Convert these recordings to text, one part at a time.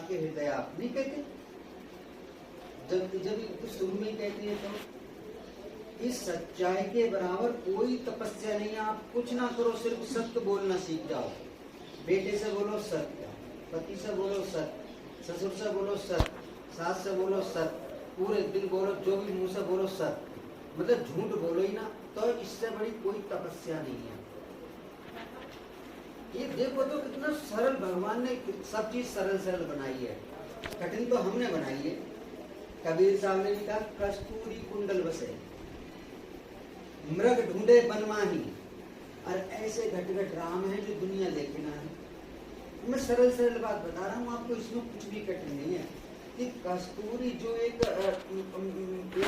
के हृदय आप नहीं कहते? जब शुरू में कहते हैं तो इस सच्चाई के बराबर कोई तपस्या नहीं है। आप कुछ ना करो, सिर्फ सत्य बोलना सीख जाओ। बेटे से बोलो सत्य, पति से बोलो सत्य, ससुर से बोलो सत्य, सास से बोलो सत्य, पूरे दिन बोलो, जो भी मुंह से बोलो सत्य, मतलब झूठ बोलो ही ना। तो इससे बड़ी कोई तपस्या नहीं है। ये देखो तो कितना सरल, भगवान ने सब चीज सरल सरल बनाई है, कठिन तो हमने बनाई है। कबीर साहब ने लिखा, कस्तूरी कुंडल बसे मृग ढूंढे बनमाही, और ऐसे घट घट राम है जो दुनिया देखे ना है। मैं सरल सरल बात बता रहा हूँ आपको, इसमें कुछ भी कठिन नहीं है। कि कस्तूरी जो एक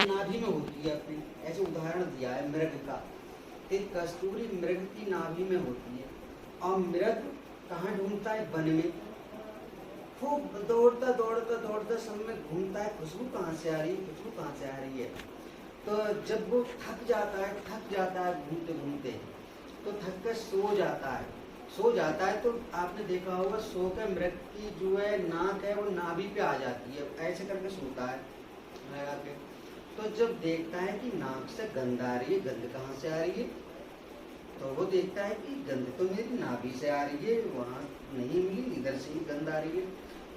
नाभि में होती है अपनी, ऐसे उदाहरण दिया है मृग का। एक कस्तूरी मृग की नाभि में होती है, और मृग कहाँ ढूंढता है? वन में। खूब दौड़ता दौड़ता दौड़ता सब में घूमता है, खुशबू कहाँ से आ रही है, खुशबू कहाँ से आ रही है। तो जब वो थक जाता है घूमते घूमते, तो थक कर सो जाता है। तो आपने देखा होगा, सो के मृग की जो है नाक है वो नाभि पे आ जाती है, ऐसे करके सोता है लगा के। तो जब देखता है कि नाक से गंध आ रही है, गंध कहाँ से आ रही है, तो वो देखता है कि गंध तो मेरी नाभि से आ रही है, वहाँ नहीं मिली, इधर से ही गंध आ रही है।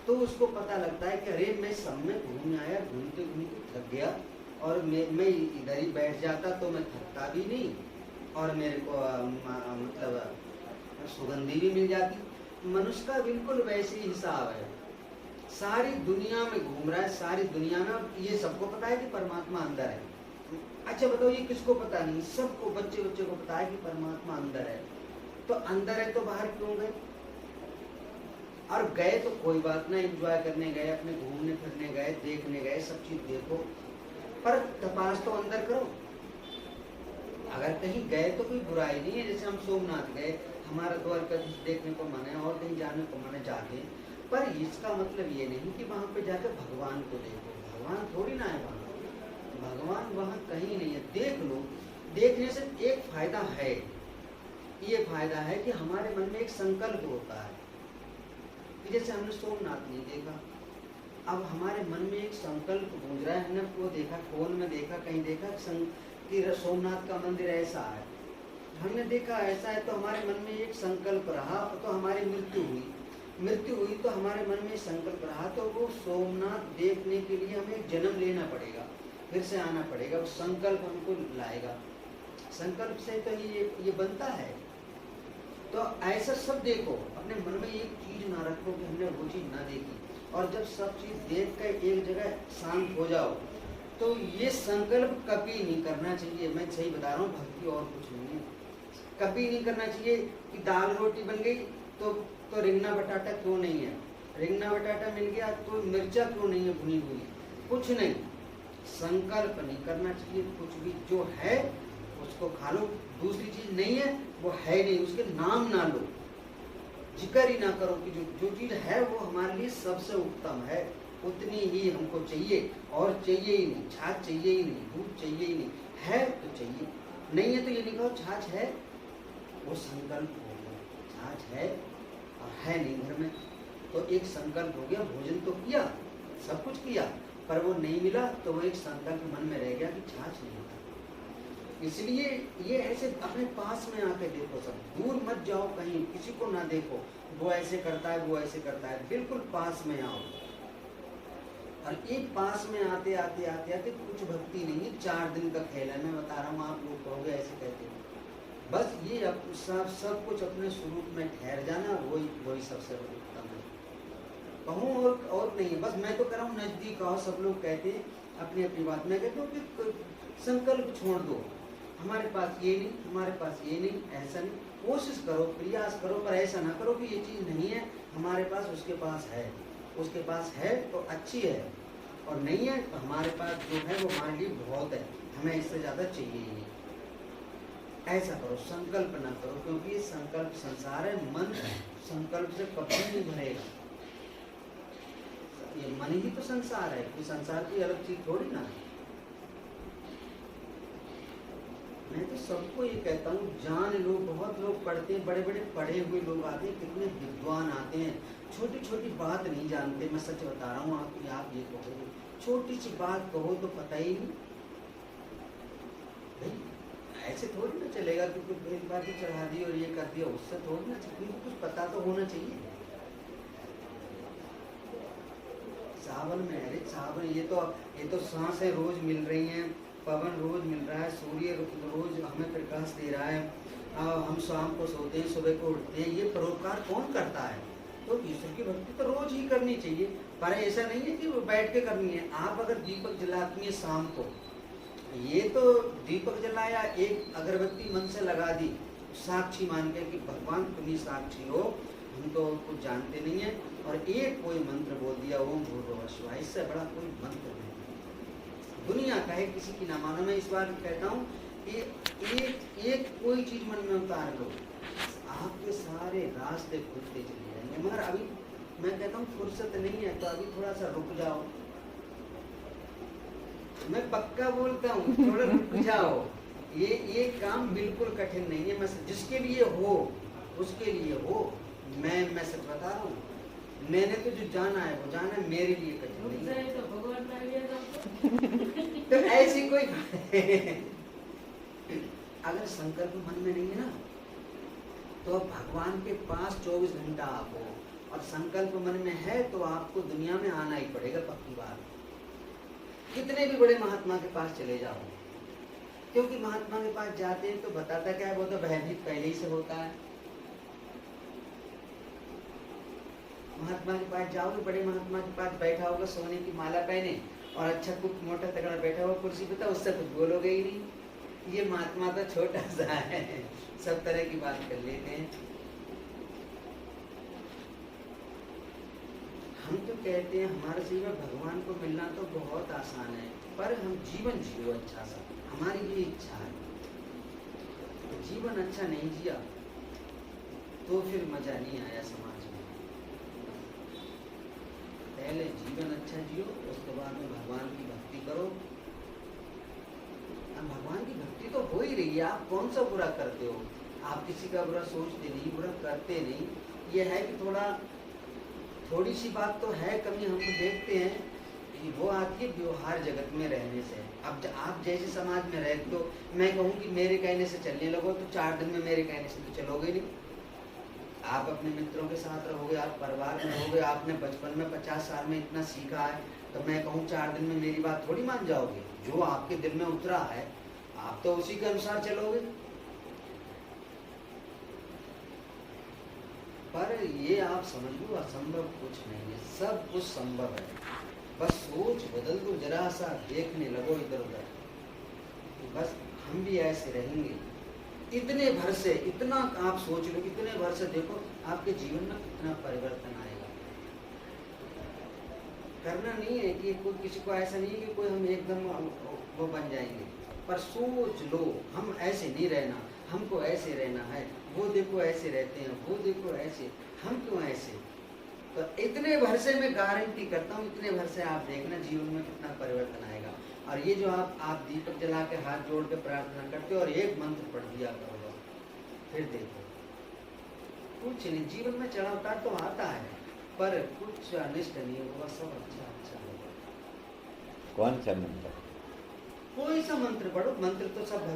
तो उसको पता लगता है कि अरे मैं सब में घूम आया, घूमते घूमते थक गया, और मैं इधर ही बैठ जाता तो मैं थकता भी नहीं, और मेरे को मतलब सुगंधी भी मिल जाती। मनुष्य का बिल्कुल वैसे ही हिसाब है। सारी दुनिया में घूम रहा है, सारी दुनिया में ये सबको पता है कि परमात्मा अंदर है। अच्छा बताओ, ये किसको पता नहीं? सबको, बच्चे को पता है कि परमात्मा अंदर है। तो अंदर है तो बाहर क्यों गए? और गए तो कोई बात ना, एंजॉय करने गए, अपने घूमने फिरने गए, देखने गए, सब चीज देखो, पर तपास तो अंदर करो। अगर कहीं गए तो कोई बुराई नहीं है। जैसे हम सोमनाथ गए, हमारा द्वारकाधीश देखने को मन है और कहीं जाने को मन है, जाके, पर इसका मतलब ये नहीं कि वहां पे जाकर भगवान को देखो। भगवान थोड़ी ना है वहां, भगवान वहां कहीं नहीं है। देख लो, देखने से एक फायदा है, ये फायदा है कि हमारे मन में एक संकल्प होता है। जैसे हमने सोमनाथ नहीं देखा, अब हमारे मन में एक संकल्प गूंज रहा है, हमने वो देखा, फोन में देखा, कहीं देखा कि सोमनाथ का मंदिर ऐसा है, हमने देखा ऐसा है, तो हमारे मन में एक संकल्प रहा, तो हमारी मृत्यु हुई तो हमारे मन में संकल्प रहा, तो वो सोमनाथ देखने के लिए हमें एक जन्म लेना पड़ेगा, फिर से आना पड़ेगा, वो संकल्प हमको लाएगा। संकल्प से तो ये बनता है। तो ऐसा सब देखो, अपने मन में एक चीज ना रखो कि हमने वो चीज ना देखी, और जब सब चीज देख कर एक जगह शांत हो जाओ, तो ये संकल्प कभी नहीं करना चाहिए। मैं सही बता रहा हूँ, भक्ति और कुछ नहीं है। कभी नहीं करना चाहिए कि दाल रोटी बन गई तो रिंगना बटाटा क्यों नहीं है, रिंगना बटाटा मिल गया तो मिर्चा क्यों नहीं है भुनी हुई, कुछ नहीं। संकल्प नहीं करना चाहिए, कुछ भी जो है उसको खा लो, दूसरी चीज नहीं है वो है नहीं, उसके नाम ना लो, जिक्र ही ना करो कि जो चीज है वो हमारे लिए सबसे उत्तम है, उतनी ही हमको चाहिए, और चाहिए ही नहीं, छाछ चाहिए ही नहीं, दूध चाहिए ही नहीं, है तो चाहिए, नहीं है तो ये नहीं कहो छाछ है, वो संकल्प हो गया। छाछ है और है नहीं घर में, तो एक संकल्प हो गया, भोजन तो किया, सब कुछ किया, पर वो नहीं मिला, तो वो एक संकल्प मन में रह गया कि छाछ नहीं होता। इसलिए ये ऐसे अपने पास में आके देखो, सब दूर मत जाओ, कहीं किसी को ना देखो, वो ऐसे करता है, वो ऐसे करता है, बिल्कुल पास में आओ। और एक पास में आते आते आते आते कुछ भक्ति नहीं है, 4 दिन का खेल है, मैं बता रहा हूँ, आप लोग कहोगे ऐसे कहते हैं, बस ये सब कुछ अपने स्वरूप में ठहर जाना, वही सबसे उत्तम है। कहूँ और नहीं है, बस मैं तो कर रहा हूँ नजदीक आओ, सब लोग कहते हैं अपनी अपनी बात, मैं कहता हूँ कि संकल्प छोड़ दो, हमारे पास ये नहीं, हमारे पास ये नहीं, ऐसा नहीं, कोशिश करो, प्रयास करो, पर ऐसा ना करो कि ये चीज़ नहीं है हमारे पास, उसके पास है, उसके पास है तो अच्छी है, और नहीं है तो हमारे पास जो है वो हमारे लिए बहुत है, हमें इससे ज़्यादा चाहिए ही नहीं। ऐसा करो, संकल्प ना करो, क्योंकि ये संकल्प संसार है, मन संकल्प से कभी नहीं भरेगा, ये मन ही तो संसार है, कोई संसार की अलग चीज थोड़ी ना है। मैं तो सबको ये कहता हूँ, जान लो। बहुत लोग पढ़ते हैं, बड़े बड़े पढ़े हुए लोग आते हैं, कितने विद्वान आते हैं, छोटी छोटी बात नहीं जानते। मैं सच बता रहा हूँ, आप ये कहो, छोटी सी बात कहो तो पता ही नहीं। भाई ऐसे थोड़ी ना चलेगा, क्योंकि एक बार भी चढ़ा दी और ये कर दिया, उससे थोड़ी ना चाहिए, कुछ पता तो होना चाहिए। सावन में, अरे सावन, ये तो सांसें रोज मिल रही हैं, पवन रोज मिल रहा है, सूर्य रोज हमें प्रकाश दे रहा है, हम शाम को सोते हैं, सुबह को उठते हैं, ये परोपकार कौन करता है? तो ईश्वर की भक्ति तो रोज ही करनी चाहिए। पर ऐसा नहीं है कि वो बैठ के करनी है। आप अगर दीपक जलाती है शाम को, ये तो दीपक जलाया, एक अगरबत्ती मन से लगा दी, साक्षी मान के कि भगवान तुम ही साक्षी हो, हम तो कुछ जानते नहीं है, और एक कोई मंत्र बोल दिया, ओम भूर्भुवः स्वः, इससे बड़ा कोई मंत्र नहीं दुनिया का है, किसी की ना मानो। मैं इस बार कहता हूँ कि एक कोई चीज मन में उतार लो, आपके सारे रास्ते खुलते चले जाएंगे। मगर अभी मैं कहता हूँ फुर्सत नहीं है, तो अभी थोड़ा सा रुक जाओ। मैं पक्का बोलता हूँ, थोड़ा रुक जाओ। ये काम बिल्कुल कठिन नहीं है। मैं जिसके लिए हो उसके लिए हो। मैं सच बता रहा हूँ, मैंने तो जो जाना है वो जाना है, मेरे लिए कठिन नहीं है। तो भगवान तो ऐसी कोई अगर संकल्प मन में नहीं है ना, तो भगवान के पास 24 घंटा आप हो, और संकल्प मन में है तो आपको दुनिया में आना ही पड़ेगा, पक्की बात। कितने भी बड़े महात्मा के पास चले जाओ, क्योंकि महात्मा के पास जाते हैं तो बताता क्या है, वो तो भयभीत पहले ही से होता है। महात्मा के पास जाओगे, बड़े महात्मा के पास बैठा होगा, सोने की माला पहने और अच्छा कुछ मोटा तगड़ा बैठा हुआ कुर्सी पे, उससे कुछ बोलोगे ही नहीं। ये महात्मा तो छोटा सा है, सब तरह की बात कर लेते हैं। हम तो कहते हैं हमारे जीवन भगवान को मिलना तो बहुत आसान है, पर हम जीवन जियो अच्छा सा, हमारी भी इच्छा है। जीवन अच्छा नहीं जिया तो फिर मजा नहीं आया समाज में। पहले जीवन अच्छा जियो, उसके बाद में भगवान की भक्ति करो। अब भगवान की भक्ति तो हो ही रही है, आप कौन सा बुरा करते हो? आप किसी का बुरा सोचते नहीं, बुरा करते नहीं। ये है कि थोड़ी सी बात तो है कमी, हम देखते हैं कि वो आती है व्यवहार जगत में रहने से। अब आप जैसे समाज में रहते हो, मैं कहूँ कि मेरे कहने से चलने लगो तो 4 दिन में मेरे कहने से तो चलोगे नहीं। आप अपने मित्रों के साथ रहोगे, आप परिवार में रहोगे, आपने बचपन में 50 साल में इतना सीखा है, तो मैं कहूँ 4 दिन में मेरी बात थोड़ी मान जाओगे। जो आपके दिल में उतरा है आप तो उसी के अनुसार चलोगे। पर ये आप समझ लो, असंभव कुछ नहीं है, सब कुछ संभव है। बस सोच बदल दो, जरा सा देखने लगो इधर उधर, बस हम भी ऐसे रहेंगे। इतने भर से, इतना आप सोच लो, इतने भर से देखो आपके जीवन में कितना परिवर्तन आएगा। करना नहीं है कि कोई किसी को ऐसा नहीं है कि कोई हम एकदम वो बन जाएंगे, पर सोच लो हम ऐसे नहीं रहना, हमको ऐसे रहना है। वो देखो ऐसे रहते हैं, वो देखो ऐसे, हम क्यों ऐसे? तो इतने भर से मैं गारंटी करता हूँ, इतने भर से आप देखना जीवन में कितना परिवर्तन आएगा। और ये जो आप दीपक जला के हाथ जोड़ के प्रार्थना करते हो और एक मंत्र पढ़ दिया करोगे, फिर देखो कुछ नहीं, जीवन में चढ़ाव उतार तो आता है पर कुछ अनिष्ट नहीं होगा, सब अच्छा अच्छा होगा। कौन सा मंत्र? कोई सा मंत्र पढ़ो, मंत्र तो सब